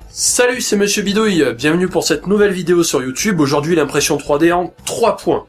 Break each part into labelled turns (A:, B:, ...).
A: Salut, c'est Monsieur Bidouille, bienvenue pour cette nouvelle vidéo sur YouTube. Aujourd'hui, l'impression 3D en 3 points.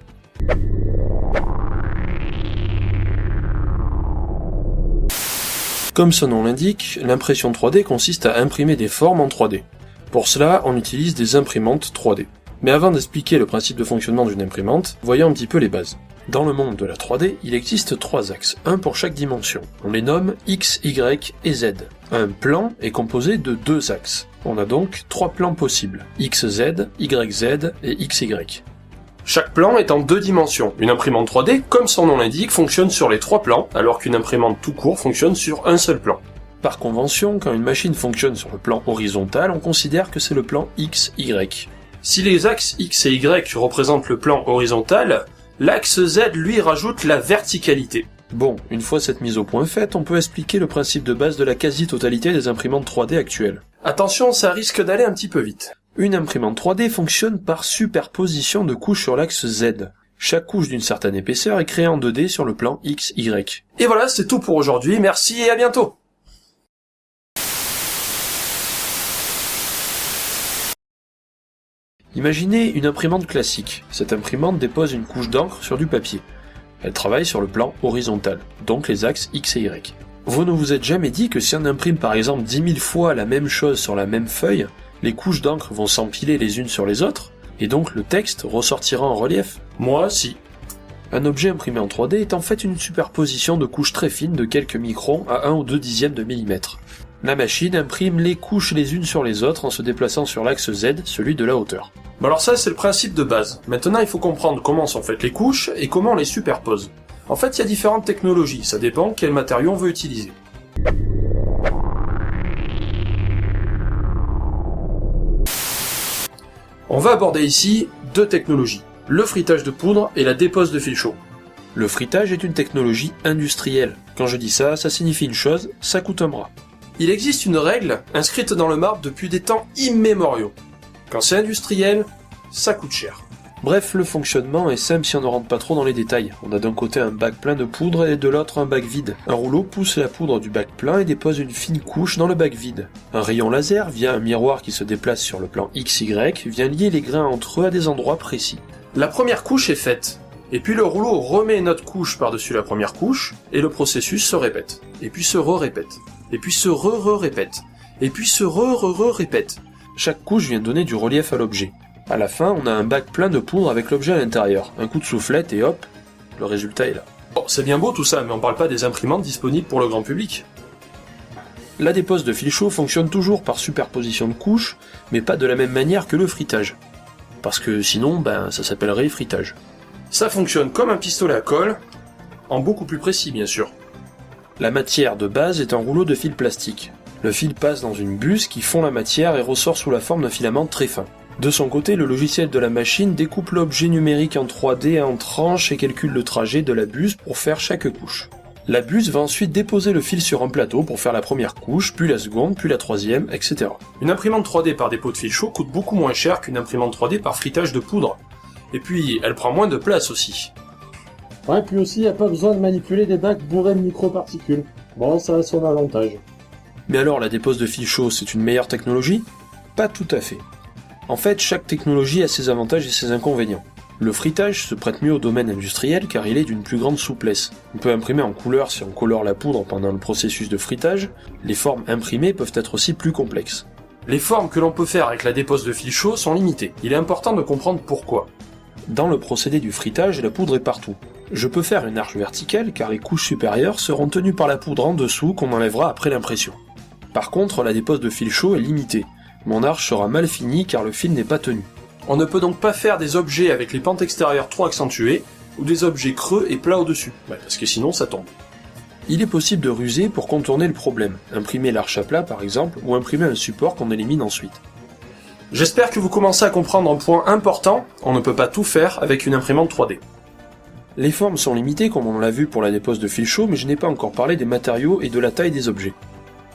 A: Comme son nom l'indique, l'impression 3D consiste à imprimer des formes en 3D. Pour cela, on utilise des imprimantes 3D. Mais avant d'expliquer le principe de fonctionnement d'une imprimante, voyons un petit peu les bases. Dans le monde de la 3D, il existe 3 axes, un pour chaque dimension. On les nomme X, Y et Z. Un plan est composé de 2 axes. On a donc 3 plans possibles, XZ, YZ et XY. Chaque plan est en 2 dimensions. Une imprimante 3D, comme son nom l'indique, fonctionne sur les 3 plans, alors qu'une imprimante tout court fonctionne sur un seul plan. Par convention, quand une machine fonctionne sur le plan horizontal, on considère que c'est le plan XY. Si les axes X et Y représentent le plan horizontal, l'axe Z lui rajoute la verticalité. Bon, une fois cette mise au point faite, on peut expliquer le principe de base de la quasi-totalité des imprimantes 3D actuelles. Attention, ça risque d'aller un petit peu vite. Une imprimante 3D fonctionne par superposition de couches sur l'axe Z. Chaque couche d'une certaine épaisseur est créée en 2D sur le plan XY. Et voilà, c'est tout pour aujourd'hui, merci et à bientôt. Imaginez une imprimante classique. Cette imprimante dépose une couche d'encre sur du papier. Elle travaille sur le plan horizontal, donc les axes X et Y. Vous ne vous êtes jamais dit que si on imprime par exemple 10 000 fois la même chose sur la même feuille, les couches d'encre vont s'empiler les unes sur les autres, et donc le texte ressortira en relief? Moi, si. Un objet imprimé en 3D est en fait une superposition de couches très fines de quelques microns à 1 ou 2 dixièmes de millimètre. La machine imprime les couches les unes sur les autres en se déplaçant sur l'axe Z, celui de la hauteur. Bon alors ça c'est le principe de base. Maintenant il faut comprendre comment sont faites les couches et comment on les superpose. En fait il y a différentes technologies, ça dépend quel matériau on veut utiliser. On va aborder ici 2 technologies, le frittage de poudre et la dépose de fil chaud. Le frittage est une technologie industrielle. Quand je dis ça, ça signifie une chose, ça coûte un bras. Il existe une règle inscrite dans le marbre depuis des temps immémoriaux. Quand c'est industriel, ça coûte cher. Bref, le fonctionnement est simple si on ne rentre pas trop dans les détails. On a d'un côté un bac plein de poudre et de l'autre un bac vide. Un rouleau pousse la poudre du bac plein et dépose une fine couche dans le bac vide. Un rayon laser, via un miroir qui se déplace sur le plan XY, vient lier les grains entre eux à des endroits précis. La première couche est faite, et puis le rouleau remet une autre couche par-dessus la première couche, et le processus se répète. Et puis se re-répète. Et puis se re-re-répète. Et puis se re-re-re-répète. Chaque couche vient donner du relief à l'objet. À la fin, on a un bac plein de poudre avec l'objet à l'intérieur. Un coup de soufflette et hop, le résultat est là. Bon, c'est bien beau tout ça, mais on parle pas des imprimantes disponibles pour le grand public. La dépose de fil chaud fonctionne toujours par superposition de couches, mais pas de la même manière que le frittage. Parce que sinon, ça s'appellerait frittage. Ça fonctionne comme un pistolet à colle, en beaucoup plus précis bien sûr. La matière de base est un rouleau de fil plastique. Le fil passe dans une buse qui fond la matière et ressort sous la forme d'un filament très fin. De son côté, le logiciel de la machine découpe l'objet numérique en 3D en tranches et calcule le trajet de la buse pour faire chaque couche. La buse va ensuite déposer le fil sur un plateau pour faire la première couche, puis la seconde, puis la troisième, etc. Une imprimante 3D par dépôt de fil chaud coûte beaucoup moins cher qu'une imprimante 3D par frittage de poudre. Et puis, elle prend moins de place aussi.
B: Ouais, puis aussi, il n'y a pas besoin de manipuler des bacs bourrés de microparticules. Bon, ça a son avantage.
A: Mais alors, la dépose de fil chaud, c'est une meilleure technologie? Pas tout à fait. En fait, chaque technologie a ses avantages et ses inconvénients. Le frittage se prête mieux au domaine industriel car il est d'une plus grande souplesse. On peut imprimer en couleur si on colore la poudre pendant le processus de frittage. Les formes imprimées peuvent être aussi plus complexes. Les formes que l'on peut faire avec la dépose de fil chaud sont limitées. Il est important de comprendre pourquoi. Dans le procédé du frittage, la poudre est partout. Je peux faire une arche verticale car les couches supérieures seront tenues par la poudre en dessous qu'on enlèvera après l'impression. Par contre, la dépose de fil chaud est limitée. Mon arche sera mal finie car le fil n'est pas tenu. On ne peut donc pas faire des objets avec les pentes extérieures trop accentuées ou des objets creux et plats au-dessus, parce que sinon ça tombe. Il est possible de ruser pour contourner le problème, imprimer l'arche à plat par exemple, ou imprimer un support qu'on élimine ensuite. J'espère que vous commencez à comprendre un point important, on ne peut pas tout faire avec une imprimante 3D. Les formes sont limitées comme on l'a vu pour la dépose de fil chaud, mais je n'ai pas encore parlé des matériaux et de la taille des objets.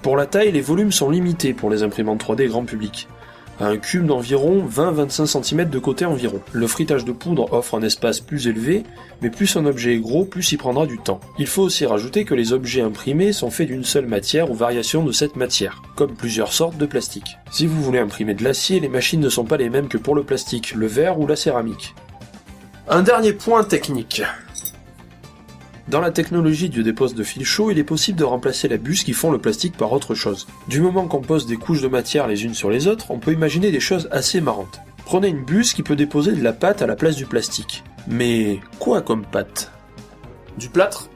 A: Pour la taille, les volumes sont limités pour les imprimantes 3D grand public. à un cube d'environ 20-25 cm de côté environ. Le frittage de poudre offre un espace plus élevé, mais plus un objet est gros, plus il prendra du temps. Il faut aussi rajouter que les objets imprimés sont faits d'une seule matière ou variation de cette matière, comme plusieurs sortes de plastique. Si vous voulez imprimer de l'acier, les machines ne sont pas les mêmes que pour le plastique, le verre ou la céramique. Un dernier point technique. Dans la technologie du dépose de fil chaud, il est possible de remplacer la buse qui fond le plastique par autre chose. Du moment qu'on pose des couches de matière les unes sur les autres, on peut imaginer des choses assez marrantes. Prenez une buse qui peut déposer de la pâte à la place du plastique. Mais quoi comme pâte? Du plâtre,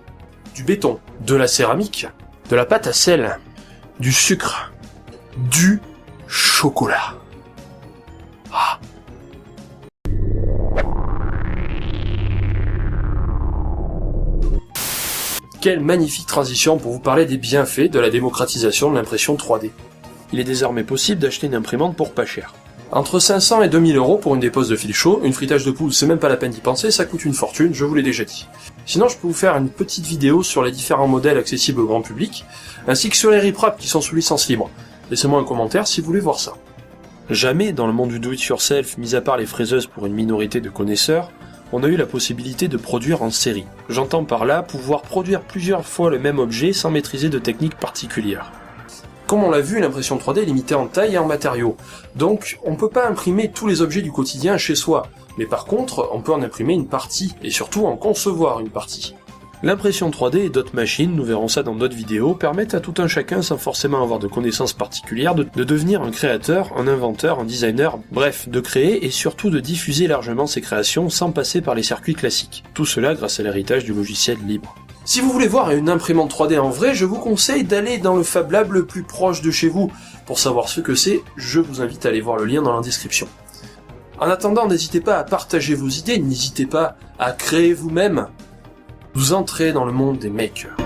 A: du béton, de la céramique, de la pâte à sel, du sucre, du chocolat. Ah. Quelle magnifique transition pour vous parler des bienfaits de la démocratisation de l'impression 3D. Il est désormais possible d'acheter une imprimante pour pas cher. Entre 500 et 2000 euros pour une dépose de fil chaud, une frittage de poudre, c'est même pas la peine d'y penser, ça coûte une fortune, je vous l'ai déjà dit. Sinon, je peux vous faire une petite vidéo sur les différents modèles accessibles au grand public, ainsi que sur les riprap qui sont sous licence libre. Laissez-moi un commentaire si vous voulez voir ça. Jamais dans le monde du do-it-yourself, mis à part les fraiseuses pour une minorité de connaisseurs, on a eu la possibilité de produire en série. J'entends par là pouvoir produire plusieurs fois le même objet sans maîtriser de techniques particulières. Comme on l'a vu, l'impression 3D est limitée en taille et en matériaux. Donc, on peut pas imprimer tous les objets du quotidien chez soi. Mais par contre, on peut en imprimer une partie, et surtout en concevoir une partie. L'impression 3D et d'autres machines, nous verrons ça dans d'autres vidéos, permettent à tout un chacun, sans forcément avoir de connaissances particulières, de devenir un créateur, un inventeur, un designer, bref, de créer et surtout de diffuser largement ses créations sans passer par les circuits classiques. Tout cela grâce à l'héritage du logiciel libre. Si vous voulez voir une imprimante 3D en vrai, je vous conseille d'aller dans le Fab Lab le plus proche de chez vous. Pour savoir ce que c'est, je vous invite à aller voir le lien dans la description. En attendant, n'hésitez pas à partager vos idées, n'hésitez pas à créer vous-même. Vous entrez dans le monde des makers.